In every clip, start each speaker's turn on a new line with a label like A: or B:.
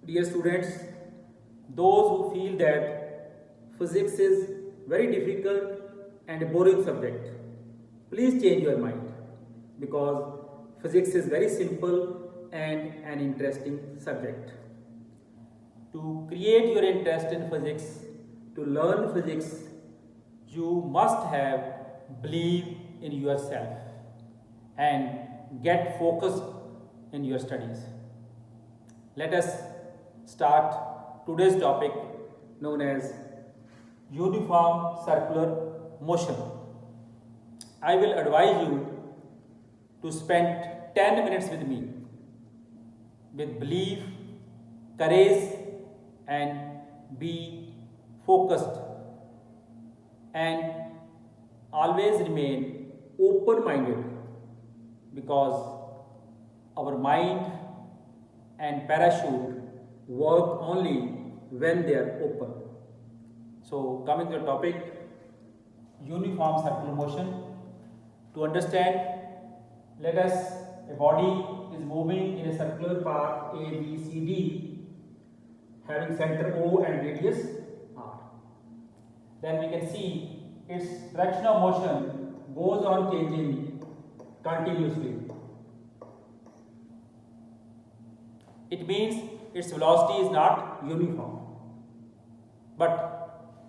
A: Dear students, those who feel that physics is very difficult and boring subject, please change your mind because physics is very simple and an interesting subject. To create your interest in physics, to learn physics, you must have belief in yourself and get focused in your studies. Let us start today's topic known as uniform circular motion. I will advise you to spend 10 minutes with me with belief, courage, and be focused and always remain open-minded because our mind and parachute work only when they are open. So coming to the topic, uniform circular motion. To understand, let us, a body is moving in a circular path A, B, C, D, having center O and radius R. Then we can see its direction of motion goes on changing continuously. It means its velocity is not uniform, but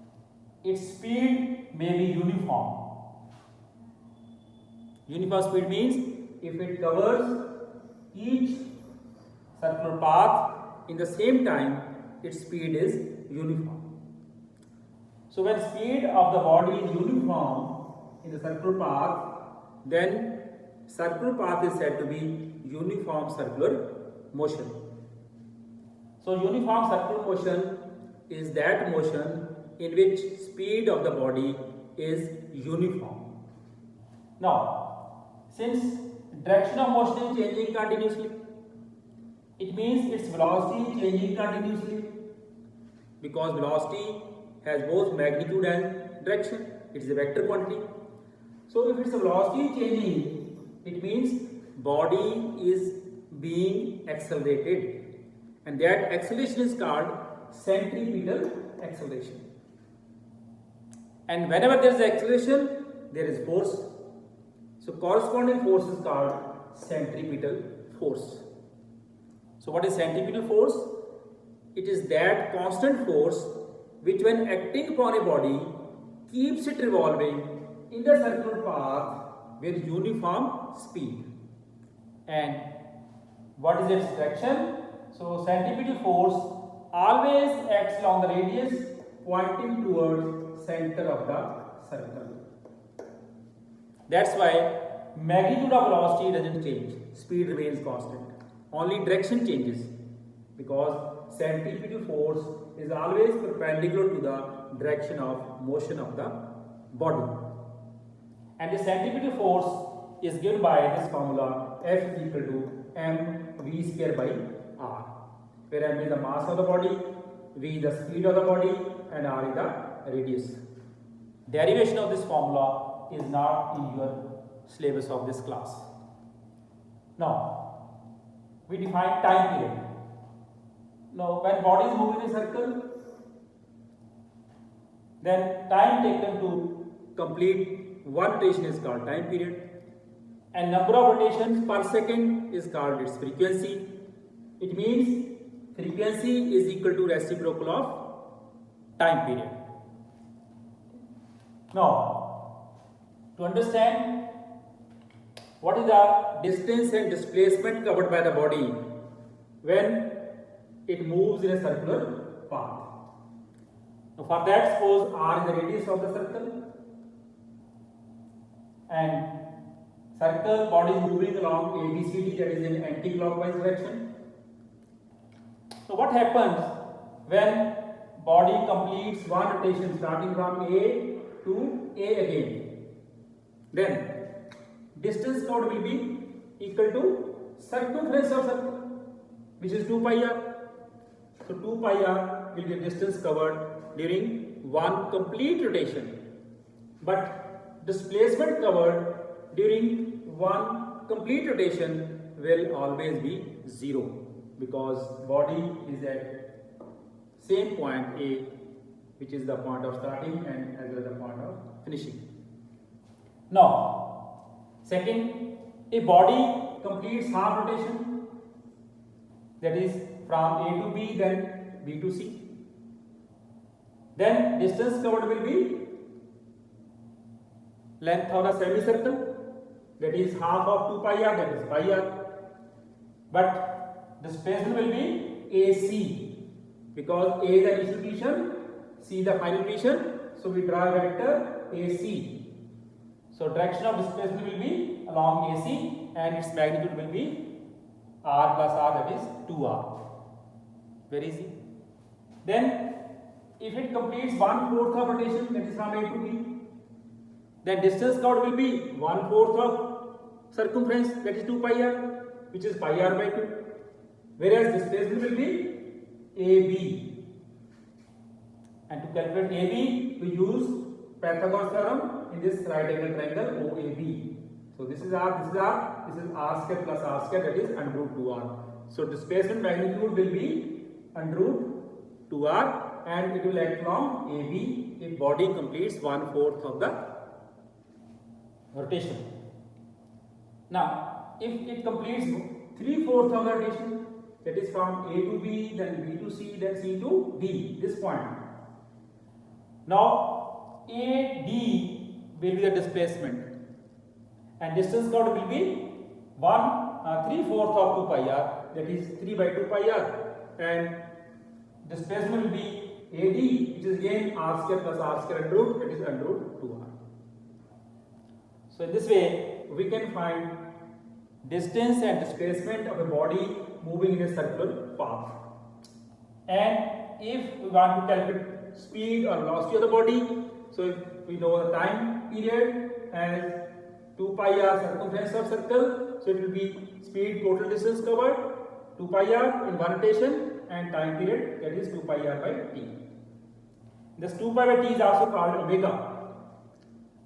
A: its speed may be uniform. Uniform speed means if it covers each circular path in the same time, its speed is uniform. So when speed of the body is uniform in the circular path, then circular path is said to be uniform circular motion. So uniform circular motion is that motion in which speed of the body is uniform. Now, since direction of motion is changing continuously, it means its velocity is changing continuously because velocity has both magnitude and direction. It is a vector quantity. So if its velocity is changing, it means body is being accelerated, and that acceleration is called centripetal acceleration. And whenever there is acceleration, there is force. So corresponding force is called centripetal force. So what is centripetal force? It is that constant force which, when acting upon a body, keeps it revolving in the circular path with uniform speed. And what is its direction? So centripetal force always acts along the radius pointing towards center of the circle. That's why magnitude of velocity doesn't change, speed remains constant. Only direction changes because centripetal force is always perpendicular to the direction of motion of the body. And the centripetal force is given by this formula F is equal to mv square by r, where m is the mass of the body, v is the speed of the body, and r is the radius. Derivation of this formula is not in your syllabus of this class. Now, we define time period. Now, when body is moving in a circle, then time taken to complete one rotation is called time period, and number of rotations per second is called its frequency. It means frequency is equal to reciprocal of time period. Now, to understand what is the distance and displacement covered by the body when it moves in a circular path. Now, for that, suppose r is the radius of the circle, and circle body is moving along ABCD, that is in anti-clockwise direction. So what happens when body completes one rotation starting from A to A again? Then distance covered will be equal to circumference of circle, which is 2 pi r. So 2 pi r will be the distance covered during one complete rotation, but displacement covered during one complete rotation will always be 0. because body is at same point A, which is the point of starting and as well as the point of finishing. Now, second, a body completes half rotation, that is from A to B, then B to C. Then distance covered will be length of the semicircle, that is half of 2 pi r, that is pi r. But displacement will be AC, because A is the initial position, C the final position. So we draw a vector AC. So direction of displacement will be along AC and its magnitude will be r plus r, that is 2r. Very easy. Then if it completes 1/4 of rotation, that is from A to B, then distance covered will be 1/4 of circumference, that is 2 pi r, which is pi r by 2. Whereas displacement will be AB. And to calculate AB, we use Pythagoras theorem in this right angle triangle OAB. So this is r square plus r square, that is under root 2r. So displacement magnitude will be under root 2r and it will act along AB if body completes 1/4 of the rotation. Now, if it completes 3/4 of the rotation, that is from A to B, then B to C, then C to D, this point. Now, AD will be the displacement and distance covered will be 3/4 of 2 pi r, that is 3 by 2 pi r, and displacement will be AD, which is again r square plus r square under root, that is under root 2r. So in this way, we can find distance and displacement of a body moving in a circular path. And if we want to calculate speed or velocity of the body, so if we know the time period as 2 pi r circumference of circle, so it will be speed total distance covered 2 pi r in one rotation and time period, that is 2 pi r by t. This 2 pi by t is also called omega.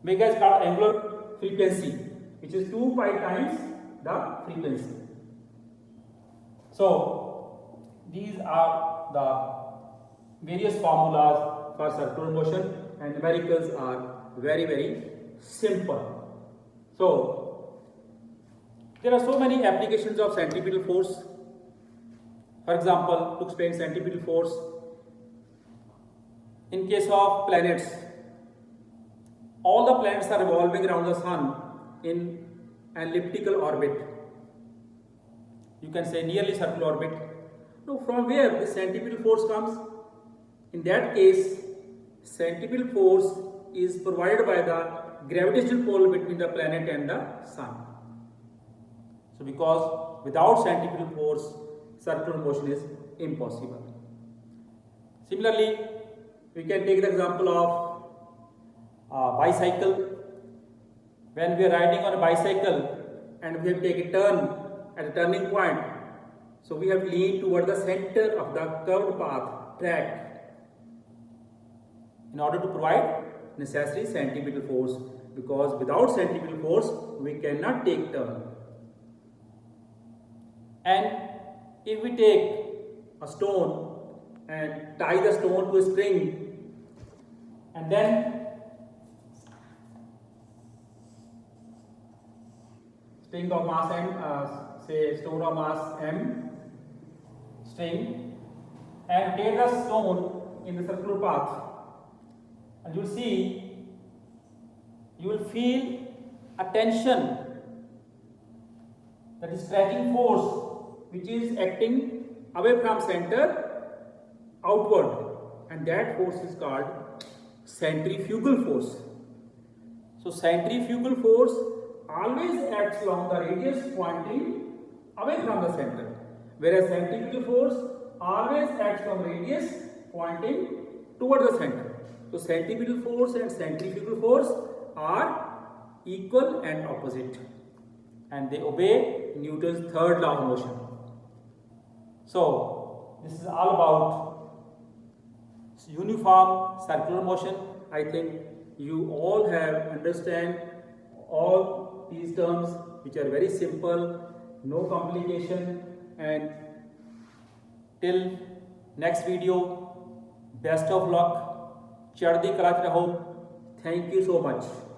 A: Omega is called angular frequency, which is 2 pi times the frequency. So these are the various formulas for circular motion, and numericals are very simple. So there are so many applications of centripetal force. For example, to explain centripetal force, in case of planets, all the planets are revolving around the sun in an elliptical orbit. You can say nearly circular orbit. Now, from where the centripetal force comes? In that case, centripetal force is provided by the gravitational pull between the planet and the sun. So, because without centripetal force, circular motion is impossible. Similarly, we can take the example of a bicycle. When we are riding on a bicycle and we have to take a turn at a turning point, so we have to lean toward the center of the curved path track in order to provide necessary centripetal force, because without centripetal force we cannot take turn. And if we take a stone and tie the stone to a string and then string of mass m, say stone of mass m string, and take the stone in the circular path, and you will see, you will feel a tension, that is stretching force, which is acting away from center outward, and that force is called centrifugal force. So centrifugal force always acts along the radius pointing away from the center, whereas centrifugal force always acts along radius pointing toward the center. So centripetal force and centrifugal force are equal and opposite, and they obey Newton's third law of motion. So this is all about uniform circular motion. I think you all have understand all these terms, which are very simple, no complication, and till next video, best of luck, ਚੜ੍ਹਦੀ ਕਲਾ 'ਚ ਰਹੋ। Thank you so much.